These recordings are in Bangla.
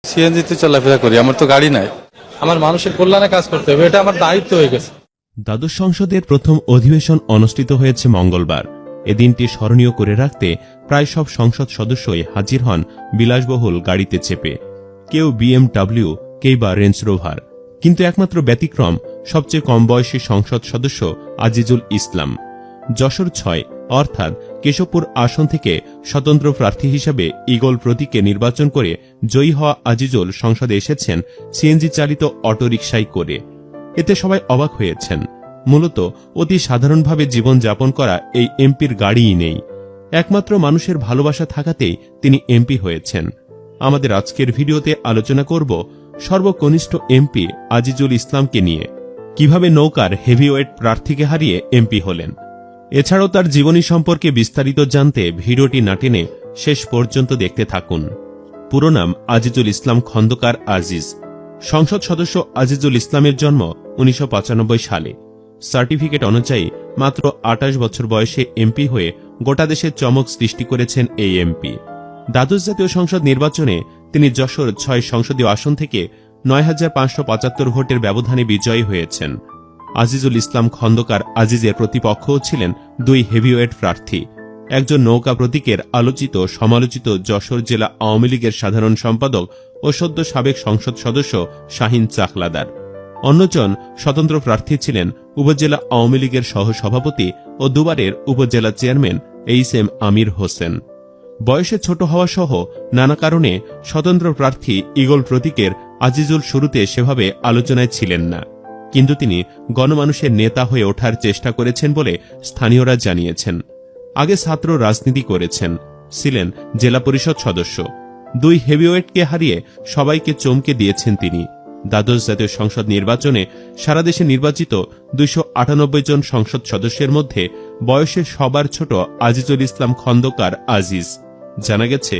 সিএনজিতে চলাফেরা করি, আমার তো গাড়ি নাই। আমার মানুষের কল্যাণে কাজ করতে হবে, এটা আমার দায়িত্ব হয়ে গেছে। দ্বাদশ সংসদের প্রথম অধিবেশন অনুষ্ঠিত হয়েছে মঙ্গলবার। এ দিনটি স্মরণীয় করে রাখতে প্রায় সব সংসদ সদস্যই হাজির হন বিলাসবহুল গাড়িতে চেপে। কেউ BMW, কেই বা রেঞ্জ রোভার। কিন্তু একমাত্র ব্যতিক্রম সবচেয়ে কম বয়সী সংসদ সদস্য আজিজুল ইসলাম। যশোর ৬ অর্থাৎ কেশবপুর আসন থেকে স্বতন্ত্র প্রার্থী হিসাবে ঈগল প্রতীকে নির্বাচন করে জয়ী হওয়া আজিজুল সংসদে এসেছেন সিএনজি চালিত অটোরিকশায় করে। এতে সবাই অবাক হয়েছেন। মূলত অতি সাধারণভাবে জীবনযাপন করা এই এমপির গাড়িই নেই। একমাত্র মানুষের ভালোবাসা থাকাতেই তিনি এমপি হয়েছেন। আমাদের আজকের ভিডিওতে আলোচনা করব সর্বকনিষ্ঠ এমপি আজিজুল ইসলামকে নিয়ে, কিভাবে নৌকার হেভিওয়েট প্রার্থীকে হারিয়ে এমপি হলেন। এছাড়াও তার জীবনী সম্পর্কে বিস্তারিত জানতে ভিডিওটি না টেনে শেষ পর্যন্ত দেখতে থাকুন। পুরো নাম আজিজুল ইসলাম খন্দকার আজিজ। সংসদ সদস্য আজিজুল ইসলামের জন্ম 1995 সালে। সার্টিফিকেট অনুযায়ী মাত্র 28 বছর বয়সে এমপি হয়ে গোটা দেশে চমক সৃষ্টি করেছেন এই এমপি। দ্বাদশ জাতীয় সংসদ নির্বাচনে তিনি যশোর ৬ সংসদীয় আসন থেকে ৯,৫৭৫ ভোটের ব্যবধানে বিজয়ী হয়েছেন। আজিজুল ইসলাম খন্দকার আজিজের প্রতিপক্ষও ছিলেন 2 হেভিওয়েট প্রার্থী। একজন নৌকা প্রতীকের আলোচিত সমালোচিত যশোর জেলা আওয়ামী লীগের সাধারণ সম্পাদক ও সদ্য সাবেক সংসদ সদস্য শাহিন চাকলাদার। অন্যজন স্বতন্ত্র প্রার্থী ছিলেন উপজেলা আওয়ামী লীগের সহসভাপতি ও দুবারের উপজেলা চেয়ারম্যান এইচ.এম. আমির হোসেন। বয়সে ছোট হওয়া সহ নানা কারণে স্বতন্ত্র প্রার্থী ঈগল প্রতীকের আজিজুল শুরুতে সেভাবে আলোচনায় ছিলেন না, কিন্তু তিনি গণমানুষের নেতা হয়ে ওঠার চেষ্টা করেছেন বলে স্থানীয়রা জানিয়েছেন। আগে ছাত্র রাজনীতি করেছেন, ছিলেন জেলা পরিষদ সদস্য। 2 হেভিওয়েটকে হারিয়ে সবাইকে চমকে দিয়েছেন তিনি। দ্বাদশ জাতীয় সংসদ নির্বাচনে সারা দেশে নির্বাচিত 298 জন সংসদ সদস্যের মধ্যে বয়সে সবার ছোট আজিজুল ইসলাম খন্দকার আজিজ। জানা গেছে,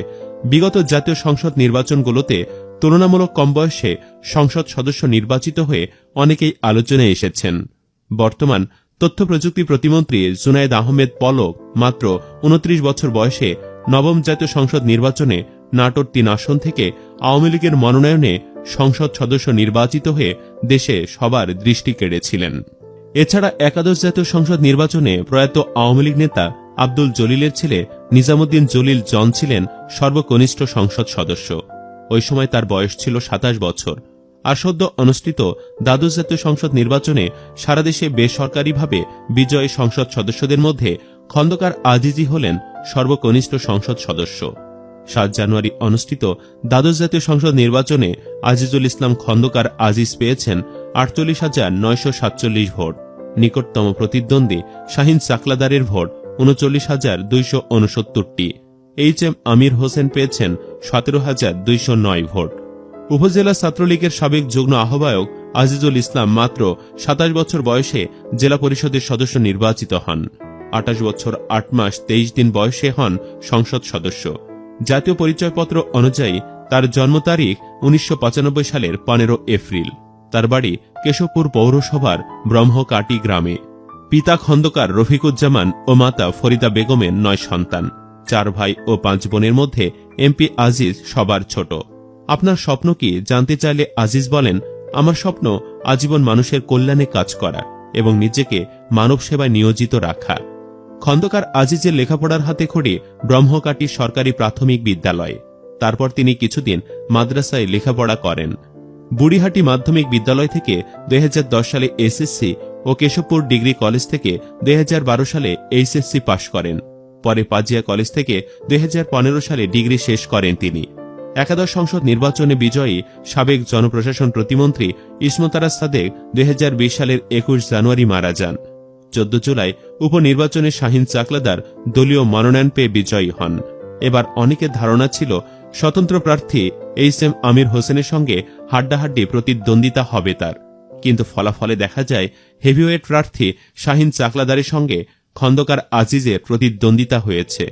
বিগত জাতীয় সংসদ নির্বাচনগুলোতে তুলনামূলক কম বয়সে সংসদ সদস্য নির্বাচিত হয়ে অনেকেই আলোচনায় এসেছেন। বর্তমান তথ্য প্রযুক্তি প্রতিমন্ত্রী জুনায়েদ আহমেদ পলক মাত্র 29 বছর বয়সে নবম জাতীয় সংসদ নির্বাচনে নাটোর 3 আসন থেকে আওয়ামী লীগের মনোনয়নে সংসদ সদস্য নির্বাচিত হয়ে দেশে সবার দৃষ্টি কেড়েছিলেন। এছাড়া একাদশ জাতীয় সংসদ নির্বাচনে প্রয়াত আওয়ামী লীগ নেতা আব্দুল জলিলের ছেলে নিজামুদ্দিন জলিল জন ছিলেন সর্বকনিষ্ঠ সংসদ সদস্য। ওই সময় তার বয়স ছিল 27 বছর। আর সদ্য অনুষ্ঠিত দ্বাদশ জাতীয় সংসদ নির্বাচনে সারা দেশে বেসরকারিভাবে বিজয়ী সংসদ সদস্যদের মধ্যে খন্দকার আজিজই হলেন সর্বকনিষ্ঠ সংসদ সদস্য। 7 জানুয়ারি অনুষ্ঠিত দ্বাদশ জাতীয় সংসদ নির্বাচনে আজিজুল ইসলাম খন্দকার আজিজ পেয়েছেন 48,947 ভোট। নিকটতম প্রতিদ্বন্দ্বী শাহিন চাকলাদারের ভোট 39,269টি। এইচ.এম. আমির হোসেন পেয়েছেন 17,209 ভোট। উপজেলা ছাত্রলীগের সাবেক যুগ্ম আহ্বায়ক আজিজুল ইসলাম মাত্র 27 বছর বয়সে জেলা পরিষদের সদস্য নির্বাচিত হন। 28 বছর 8 মাস 23 দিন বয়সে হন সংসদ সদস্য। জাতীয় পরিচয়পত্র অনুযায়ী তার জন্ম তারিখ 1995 সালের 15 এপ্রিল। তার বাড়ি কেশবপুর পৌরসভার ব্রহ্মকাটি গ্রামে। পিতা খন্দকার রফিকুজ্জামান ও মাতা ফরিদা বেগমের 9 সন্তান। 4 ভাই ও 5 বোনের মধ্যে এমপি আজিজ সবার ছোট। আপনার স্বপ্ন কি জানতে চাইলে আজিজ বলেন, আমার স্বপ্ন আজীবন মানুষের কল্যাণে কাজ করা এবং নিজেকে মানব সেবায় নিয়োজিত রাখা। খন্দকার আজিজের লেখাপড়ার হাতে খড়ি ব্রহ্মকাটি সরকারি প্রাথমিক বিদ্যালয়ে। তারপর তিনি কিছুদিন মাদ্রাসায় লেখাপড়া করেন। বুড়িহাটি মাধ্যমিক বিদ্যালয় থেকে 2010 সালে এসএসসি ও কেশবপুর ডিগ্রি কলেজ থেকে 2012 সালে এইচএসসি পাশ করেন। পরে পাজিয়া কলেজ থেকে 2015 সালে ডিগ্রি শেষ করেন তিনি। একাদশ সংসদ নির্বাচনে বিজয়ী সাবেক জনপ্রশাসন প্রতিমন্ত্রী ইসমত আরা সাদেক 2020 সালের 21 জানুয়ারি মারা যান। 14 জুলাই উপনির্বাচনে শাহিন চাকলাদার দলীয় মনোনয়ন পেয়ে বিজয়ী হন। এবার অনেকের ধারণা ছিল স্বতন্ত্র প্রার্থী এইচ.এম. আমির হোসেনের সঙ্গে হাড্ডাহাড্ডি প্রতিদ্বন্দ্বিতা হবে তার, কিন্তু ফলাফলে দেখা যায় হেভিওয়েট প্রার্থী শাহিন চাকলাদারের সঙ্গে খন্দকার আজিজের প্রতিদ্বন্দ্বিতা হয়েছে।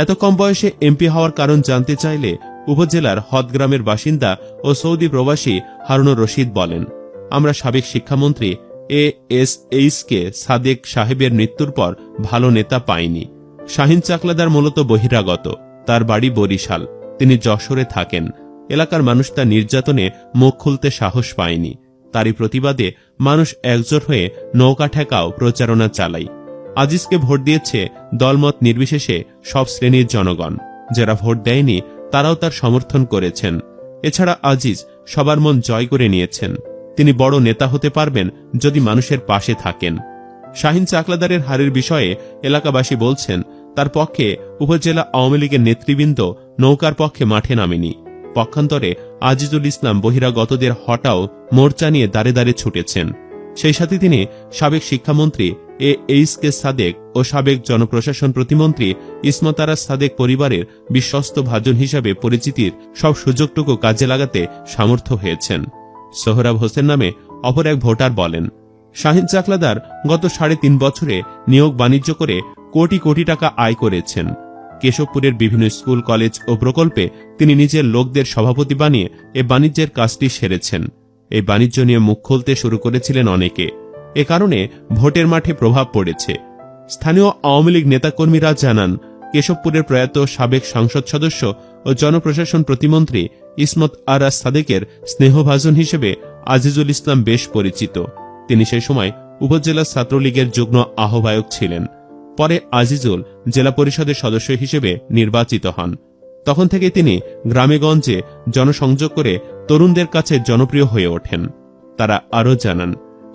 এত কম বয়সে এমপি হওয়ার কারণ জানতে চাইলে উপজেলার হদগ্রামের বাসিন্দা ও সৌদি প্রবাসী হারুনুর রশিদ বলেন, আমরা সাবেক শিক্ষামন্ত্রী এএসএইচকে সাদেক সাহেবের মৃত্যুর পর ভালো নেতা পাইনি। শাহিন চাকলাদার মূলত বহিরাগত, তার বাড়ি বরিশাল, তিনি যশোরে থাকেন। এলাকার মানুষ তার নির্যাতনে মুখ খুলতে সাহস পায়নি। তারই প্রতিবাদে মানুষ একজোট হয়ে নৌকা ঠেকাও প্রচারণা চালায়। আজিজকে ভোট দিয়েছে দলমত নির্বিশেষে সব শ্রেণীর জনগণ। যারা ভোট দেয়নি তারাও তার সমর্থন করেছেন। এছাড়া আজিজ সবার মন জয় করে নিয়েছেন। তিনি বড় নেতা হতে পারবেন যদি মানুষের পাশে থাকেন। শাহিন চাকলাদারের হারের বিষয়ে এলাকাবাসী বলছেন, তার পক্ষে উপজেলা আওয়ামী লীগের নেতৃবৃন্দ নৌকার পক্ষে মাঠে নামেনি। পক্ষান্তরে আজিজুল ইসলাম বহিরাগতদের হটাও মোর্চা নিয়ে দাঁড়ে দাঁড়ে ছুটেছেন। সেই সাথে তিনি সাবেক শিক্ষামন্ত্রী এইচ.কে সাদেক ও সাবেক জনপ্রশাসন প্রতিমন্ত্রী ইসমত আরা সাদেক পরিবারের বিশ্বস্ত ভাজন হিসাবে পরিচিতির সব সুযোগটুকু কাজে লাগাতে সামর্থ্য হয়েছেন। সোহরাব হোসেন নামে অপর এক ভোটার বলেন, শাহিন চাকলাদার গত 3.5 বছরে নিয়োগ বাণিজ্য করে কোটি কোটি টাকা আয় করেছেন। কেশবপুরের বিভিন্ন স্কুল, কলেজ ও প্রকল্পে তিনি নিজের লোকদের সভাপতি বানিয়ে এ বাণিজ্যের কাজটি সেরেছেন। এই বাণিজ্য নিয়ে মুখ খুলতে শুরু করেছিলেন অনেকে। এ কারণে ভোটের মাঠে প্রভাব পড়েছে। স্থানীয় আওয়ামী লীগ নেতাকর্মীরা জানান, কেশবপুরের প্রয়াত সাবেক সংসদ সদস্য ও জনপ্রশাসন প্রতিমন্ত্রী ইসমত আরা সাদেকের স্নেহভাজন হিসেবে আজিজুল ইসলাম বেশ পরিচিত। তিনি সে সময় উপজেলা ছাত্রলীগের যুগ্ম আহ্বায়ক ছিলেন। পরে আজিজুল জেলা পরিষদের সদস্য হিসেবে নির্বাচিত হন। তখন থেকে তিনি গ্রামেগঞ্জে জনসংযোগ করে তরুণদের কাছে জনপ্রিয় হয়ে ওঠেন। তারা আরও জানান,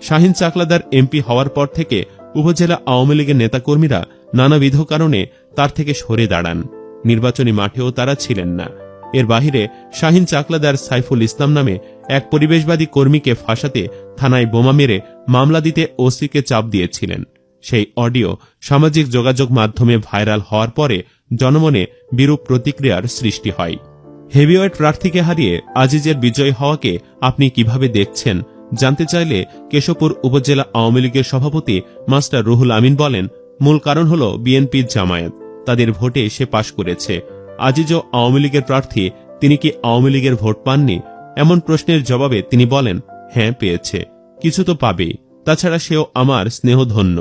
শাহিন চাকলাদার এমপি হওয়ার পর থেকে উপজেলা আওয়ামী লীগের নেতাকর্মীরা নানাবিধ কারণে তার থেকে সরে দাঁড়ান। নির্বাচনী মাঠেও তারা ছিলেন না। এর বাহিরে শাহিন চাকলাদার সাইফুল ইসলাম নামে এক পরিবেশবাদী কর্মীকে ফাঁসাতে থানায় বোমা মেরে মামলা দিতে ওসিকে চাপ দিয়েছিলেন। সেই অডিও সামাজিক যোগাযোগ মাধ্যমে ভাইরাল হওয়ার পরে জনমনে বিরূপ প্রতিক্রিয়ার সৃষ্টি হয়। হেভিওয়েট প্রার্থীকে হারিয়ে আজিজের বিজয় হওয়াকে আপনি কিভাবে দেখছেন জানতে চাইলে কেশবপুর উপজেলা আওয়ামী লীগের সভাপতি মাস্টার রুহুল আমিন বলেন, মূল কারণ হল বিএনপির জামায়াত, তাদের ভোটে সে পাশ করেছে। আজিজও আওয়ামী লীগের প্রার্থী, তিনি কি আওয়ামী লীগের ভোট পাননি? এমন প্রশ্নের জবাবে তিনি বলেন, হ্যাঁ পেয়েছে, কিছু তো পাবেই, তাছাড়া সেও আমার স্নেহধন্য।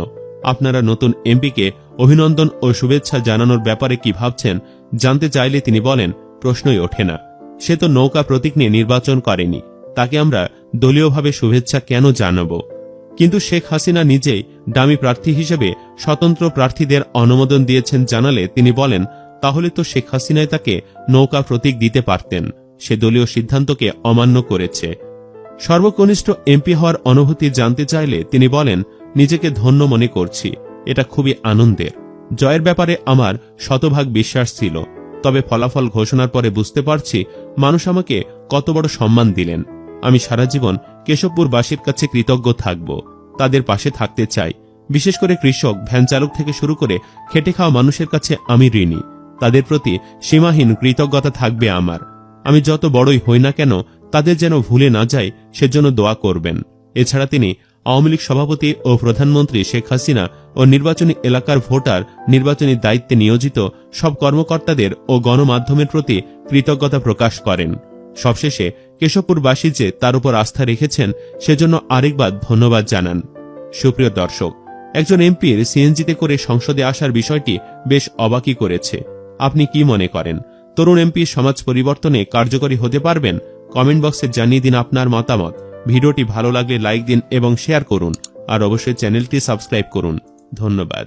আপনারা নতুন এমপিকে অভিনন্দন ও শুভেচ্ছা জানানোর ব্যাপারে কি ভাবছেন জানতে চাইলে তিনি বলেন, প্রশ্নই ওঠে না। সে তো নৌকা প্রতীক নিয়ে নির্বাচন করেনি, তাকে আমরা দলীয়ভাবে শুভেচ্ছা কেন জানাব? কিন্তু শেখ হাসিনা নিজেই ডামি প্রার্থী হিসেবে স্বতন্ত্র প্রার্থীদের অনুমোদন দিয়েছেন জানালে তিনি বলেন, তাহলে তো শেখ হাসিনাই তাকে নৌকা প্রতীক দিতে পারতেন। সে দলীয় সিদ্ধান্তকে অমান্য করেছে। সর্বকনিষ্ঠ এমপি হওয়ার অনুভূতি জানতে চাইলে তিনি বলেন, নিজেকে ধন্য মনে করছি, এটা খুবই আনন্দের। জয়ের ব্যাপারে আমার শতভাগ বিশ্বাস ছিল, তবে ফলাফল ঘোষণার পরে বুঝতে পারছি মানুষ আমাকে কত বড় সম্মান দিলেন। আমি সারা জীবন কেশবপুরবাসীর কাছে কৃতজ্ঞ থাকব, তাদের পাশে থাকতে চাই। বিশেষ করে কৃষক, ভ্যান চালক থেকে শুরু করে খেটে খাওয়া মানুষের কাছে আমি ঋণী। তাদের প্রতি সীমাহীন কৃতজ্ঞতা থাকবে আমার। আমি যত বড়ই হই না কেন তাদের যেন ভুলে না যায় সেজন্য দোয়া করবেন। এছাড়া তিনি আওয়ামী লীগ সভাপতি ও প্রধানমন্ত্রী শেখ হাসিনা ও নির্বাচনী এলাকার ভোটার নির্বাচনী দায়িত্বে নিয়োজিত সব কর্মকর্তাদের ও গণমাধ্যমের প্রতি কৃতজ্ঞতা প্রকাশ করেন। সবশেষে কেশবপুরবাসী যে তার উপর আস্থা রেখেছেন সেজন্য আরেকবার ধন্যবাদ জানান। সুপ্রিয় দর্শক, একজন এমপির সিএনজিতে করে সংসদে আসার বিষয়টি বেশ অবাকই করেছে। আপনি কি মনে করেন, তরুণ এমপি সমাজ পরিবর্তনে কার্যকরী হতে পারবেন? কমেন্ট বক্সে জানিয়ে দিন আপনার মতামত। ভিডিওটি ভালো লাগলে লাইক দিন এবং শেয়ার করুন, আর অবশ্যই চ্যানেলটি সাবস্ক্রাইব করুন। ধন্যবাদ।